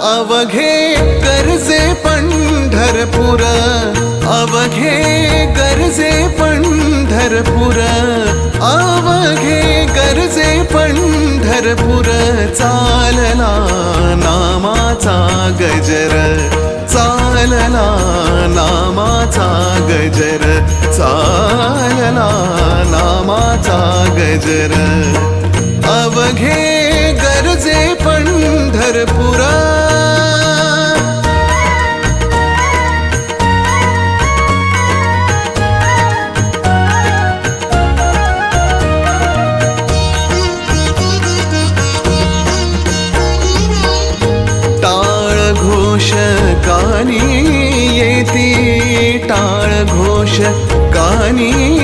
अवघे गरजे पंढरपूर, अवघे गरजे पंढरपूर, अवघे गरजे पंढरपूर. चालला नामाचा गजर, चालला नामाचा गजर, चालला नामाचा गजर. अवघे गरजे पंढरपूर. टाळ घोष कानी येती, टाळ घोष कानी